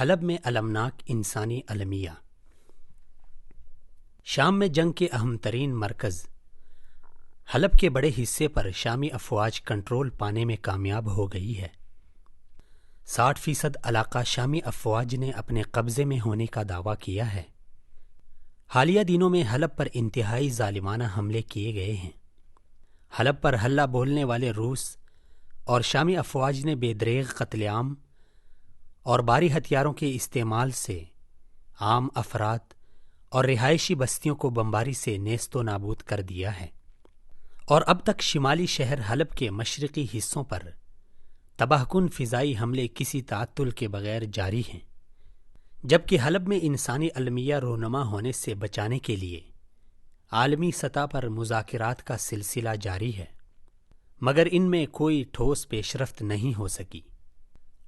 حلب میں المناک انسانی المیہ۔ شام میں جنگ کے اہم ترین مرکز حلب کے بڑے حصے پر شامی افواج کنٹرول پانے میں کامیاب ہو گئی ہے۔ 60% علاقہ شامی افواج نے اپنے قبضے میں ہونے کا دعویٰ کیا ہے۔ حالیہ دنوں میں حلب پر انتہائی ظالمانہ حملے کیے گئے ہیں۔ حلب پر ہلہ بولنے والے روس اور شامی افواج نے بے دریغ قتل عام اور بھاری ہتھیاروں کے استعمال سے عام افراد اور رہائشی بستیوں کو بمباری سے نیست و نابود کر دیا ہے، اور اب تک شمالی شہر حلب کے مشرقی حصوں پر تباہ کن فضائی حملے کسی تعطل کے بغیر جاری ہیں، جبکہ حلب میں انسانی المیہ رونما ہونے سے بچانے کے لیے عالمی سطح پر مذاکرات کا سلسلہ جاری ہے، مگر ان میں کوئی ٹھوس پیش رفت نہیں ہو سکی۔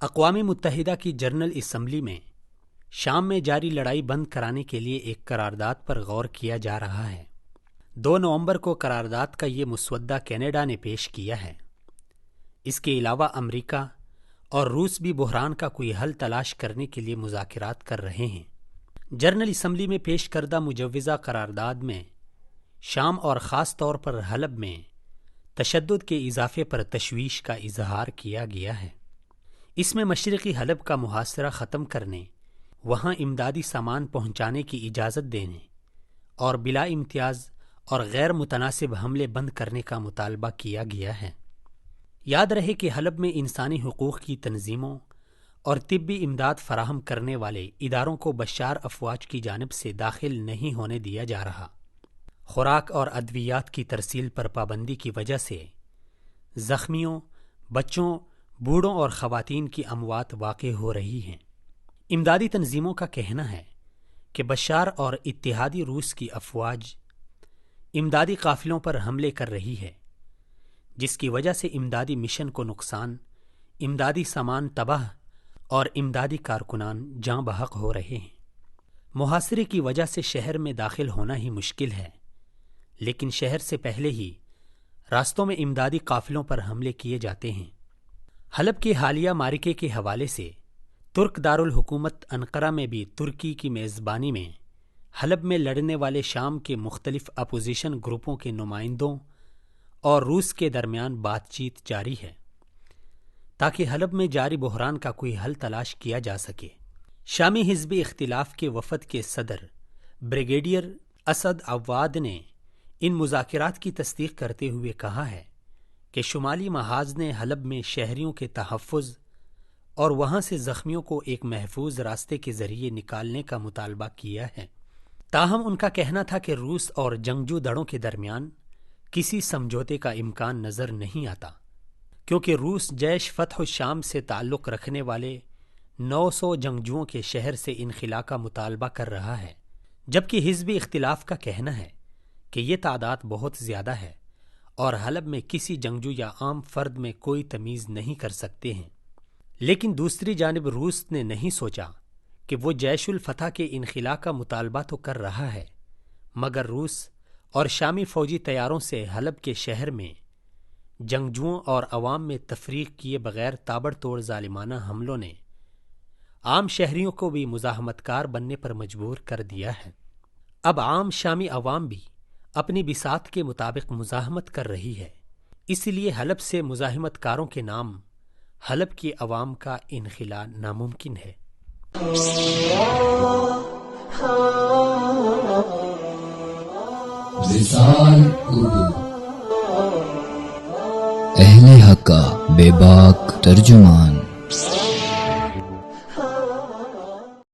اقوام متحدہ کی جنرل اسمبلی میں شام میں جاری لڑائی بند کرانے کے لیے ایک قرارداد پر غور کیا جا رہا ہے۔ 2 نومبر کو قرارداد کا یہ مسودہ کینیڈا نے پیش کیا ہے۔ اس کے علاوہ امریکہ اور روس بھی بحران کا کوئی حل تلاش کرنے کے لیے مذاکرات کر رہے ہیں۔ جنرل اسمبلی میں پیش کردہ مجوزہ قرارداد میں شام اور خاص طور پر حلب میں تشدد کے اضافے پر تشویش کا اظہار کیا گیا ہے۔ اس میں مشرقی حلب کا محاصرہ ختم کرنے، وہاں امدادی سامان پہنچانے کی اجازت دینے اور بلا امتیاز اور غیر متناسب حملے بند کرنے کا مطالبہ کیا گیا ہے۔ یاد رہے کہ حلب میں انسانی حقوق کی تنظیموں اور طبی امداد فراہم کرنے والے اداروں کو بشار افواج کی جانب سے داخل نہیں ہونے دیا جا رہا۔ خوراک اور ادویات کی ترسیل پر پابندی کی وجہ سے زخمیوں، بچوں، بوڑھوں اور خواتین کی اموات واقع ہو رہی ہیں۔ امدادی تنظیموں کا کہنا ہے کہ بشار اور اتحادی روس کی افواج امدادی قافلوں پر حملے کر رہی ہے، جس کی وجہ سے امدادی مشن کو نقصان، امدادی سامان تباہ اور امدادی کارکنان جاں بحق ہو رہے ہیں۔ محاصرے کی وجہ سے شہر میں داخل ہونا ہی مشکل ہے، لیکن شہر سے پہلے ہی راستوں میں امدادی قافلوں پر حملے کیے جاتے ہیں۔ حلب کے حالیہ معرکے کے حوالے سے ترک دارالحکومت انقرہ میں بھی ترکی کی میزبانی میں حلب میں لڑنے والے شام کے مختلف اپوزیشن گروپوں کے نمائندوں اور روس کے درمیان بات چیت جاری ہے، تاکہ حلب میں جاری بحران کا کوئی حل تلاش کیا جا سکے۔ شامی حزب اختلاف کے وفد کے صدر بریگیڈیئر اسد عواد نے ان مذاکرات کی تصدیق کرتے ہوئے کہا ہے کہ شمالی محاذ نے حلب میں شہریوں کے تحفظ اور وہاں سے زخمیوں کو ایک محفوظ راستے کے ذریعے نکالنے کا مطالبہ کیا ہے۔ تاہم ان کا کہنا تھا کہ روس اور جنگجو دڑوں کے درمیان کسی سمجھوتے کا امکان نظر نہیں آتا، کیونکہ روس جیش فتح الشام سے تعلق رکھنے والے 900 جنگجوؤں کے شہر سے انخلاء کا مطالبہ کر رہا ہے، جبکہ حزب اختلاف کا کہنا ہے کہ یہ تعداد بہت زیادہ ہے اور حلب میں کسی جنگجو یا عام فرد میں کوئی تمیز نہیں کر سکتے ہیں۔ لیکن دوسری جانب روس نے نہیں سوچا کہ وہ جیش الفتح کے انخلاء کا مطالبہ تو کر رہا ہے، مگر روس اور شامی فوجی طیاروں سے حلب کے شہر میں جنگجوؤں اور عوام میں تفریق کیے بغیر تابڑ توڑ ظالمانہ حملوں نے عام شہریوں کو بھی مزاحمت کار بننے پر مجبور کر دیا ہے۔ اب عام شامی عوام بھی اپنی بساط کے مطابق مزاحمت کر رہی ہے، اس لیے حلب سے مزاحمت کاروں کے نام حلب کی عوام کا انخلاء ناممکن ہے۔ وصال اردو، اہل حق کا بے باک ترجمان۔